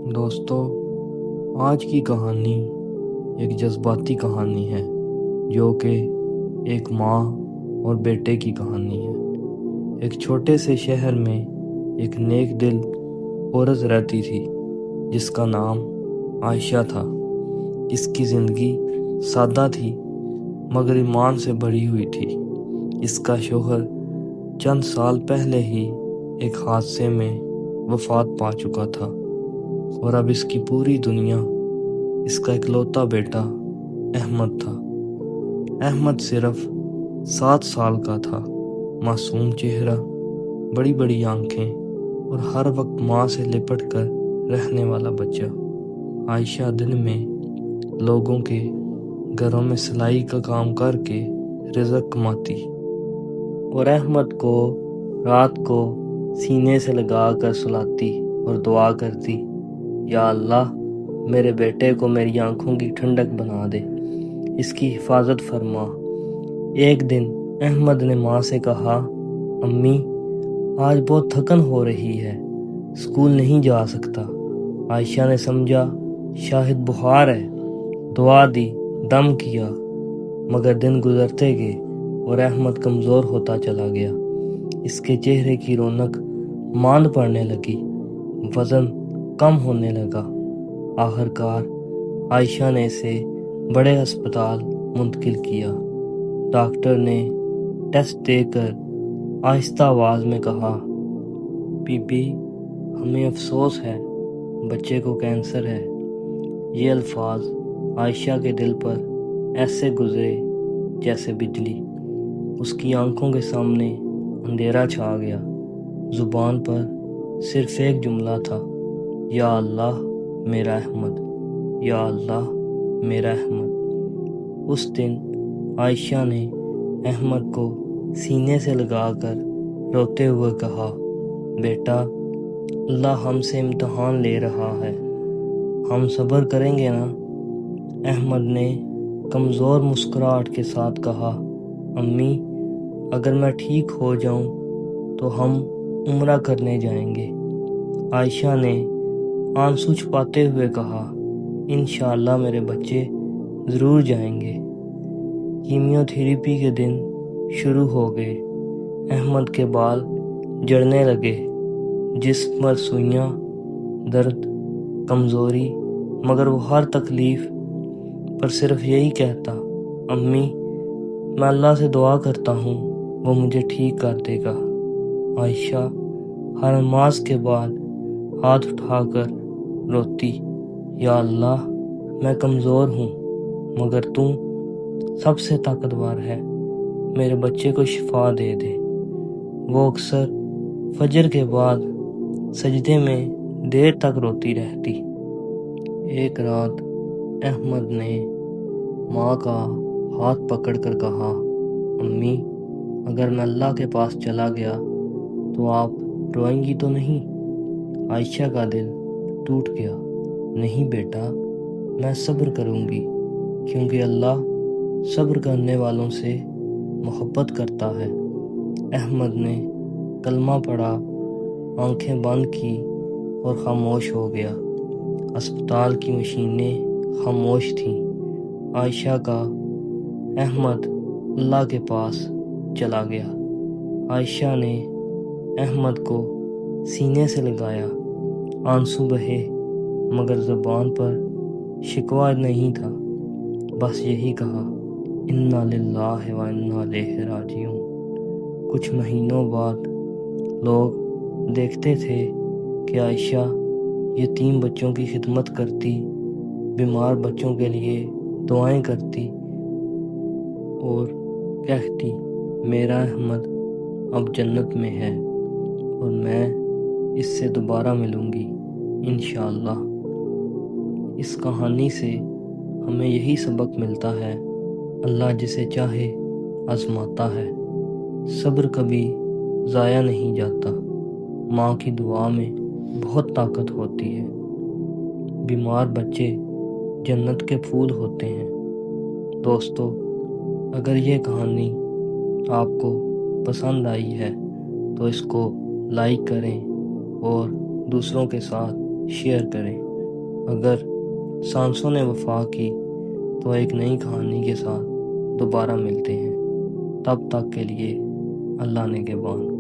دوستو، آج کی کہانی ایک جذباتی کہانی ہے جو کہ ایک ماں اور بیٹے کی کہانی ہے۔ ایک چھوٹے سے شہر میں ایک نیک دل عورت رہتی تھی جس کا نام عائشہ تھا۔ اس کی زندگی سادہ تھی مگر ایمان سے بھری ہوئی تھی۔ اس کا شوہر چند سال پہلے ہی ایک حادثے میں وفات پا چکا تھا اور اب اس کی پوری دنیا اس کا اکلوتا بیٹا احمد تھا۔ احمد صرف 7 سال کا تھا، معصوم چہرہ، بڑی بڑی آنکھیں اور ہر وقت ماں سے لپٹ کر رہنے والا بچہ۔ عائشہ دن میں لوگوں کے گھروں میں سلائی کا کام کر کے رزق کماتی اور احمد کو رات کو سینے سے لگا کر سلاتی اور دعا کرتی، یا اللہ میرے بیٹے کو میری آنکھوں کی ٹھنڈک بنا دے، اس کی حفاظت فرما۔ ایک دن احمد نے ماں سے کہا، امی آج بہت تھکن ہو رہی ہے، اسکول نہیں جا سکتا۔ عائشہ نے سمجھا شاید بخار ہے، دعا دی، دم کیا، مگر دن گزرتے گئے اور احمد کمزور ہوتا چلا گیا۔ اس کے چہرے کی رونق ماند پڑنے لگی، وزن کم ہونے لگا۔ آخرکار عائشہ نے اسے بڑے ہسپتال منتقل کیا۔ ڈاکٹر نے ٹیسٹ دے کر آہستہ آواز میں کہا، بی بی ہمیں افسوس ہے، بچے کو کینسر ہے۔ یہ الفاظ عائشہ کے دل پر ایسے گزرے جیسے بجلی۔ اس کی آنکھوں کے سامنے اندھیرا چھا گیا۔ زبان پر صرف ایک جملہ تھا، یا اللہ میرا احمد، یا اللہ میرا احمد۔ اس دن عائشہ نے احمد کو سینے سے لگا کر روتے ہوئے کہا، بیٹا اللہ ہم سے امتحان لے رہا ہے، ہم صبر کریں گے نا؟ احمد نے کمزور مسکراہٹ کے ساتھ کہا، امی اگر میں ٹھیک ہو جاؤں تو ہم عمرہ کرنے جائیں گے۔ عائشہ نے آنسو چھپاتے ہوئے کہا، انشاءاللہ میرے بچے ضرور جائیں گے۔ کیمیو تھیریپی کے دن شروع ہو گئے۔ احمد کے بال جڑنے لگے، جسم پر سوئیاں، درد، کمزوری، مگر وہ ہر تکلیف پر صرف یہی کہتا، امی میں اللہ سے دعا کرتا ہوں وہ مجھے ٹھیک کر دے گا۔ عائشہ ہر نماز کے بعد ہاتھ اٹھا کر روتی، یا اللہ میں کمزور ہوں مگر تو سب سے طاقتور ہے، میرے بچے کو شفا دے دے۔ وہ اکثر فجر کے بعد سجدے میں دیر تک روتی رہتی۔ ایک رات احمد نے ماں کا ہاتھ پکڑ کر کہا، امی اگر میں اللہ کے پاس چلا گیا تو آپ روئیں گی تو نہیں؟ عائشہ کا دل ٹوٹ گیا، نہیں بیٹا میں صبر کروں گی، کیونکہ اللہ صبر کرنے والوں سے محبت کرتا ہے۔ احمد نے کلمہ پڑھا، آنکھیں بند کی اور خاموش ہو گیا۔ اسپتال کی مشینیں خاموش تھیں۔ عائشہ کا احمد اللہ کے پاس چلا گیا۔ عائشہ نے احمد کو سینے سے لگایا، آنسو بہے مگر زبان پر شکوہ نہیں تھا، بس یہی کہا، انا للہ و انا الیہ راجعون۔ کچھ مہینوں بعد لوگ دیکھتے تھے کہ عائشہ یتیم بچوں کی خدمت کرتی، بیمار بچوں کے لیے دعائیں کرتی اور کہتی، میرا احمد اب جنت میں ہے اور میں اس سے دوبارہ ملوں گی انشاءاللہ۔ اس کہانی سے ہمیں یہی سبق ملتا ہے، اللہ جسے چاہے آزماتا ہے۔ صبر کبھی ضائع نہیں جاتا۔ ماں کی دعا میں بہت طاقت ہوتی ہے۔ بیمار بچے جنت کے پھول ہوتے ہیں۔ دوستو، اگر یہ کہانی آپ کو پسند آئی ہے تو اس کو لائک کریں اور دوسروں کے ساتھ شیئر کریں۔ اگر سانسوں نے وفا کی تو ایک نئی کہانی کے ساتھ دوبارہ ملتے ہیں، تب تک کے لیے اللہ نگہبان۔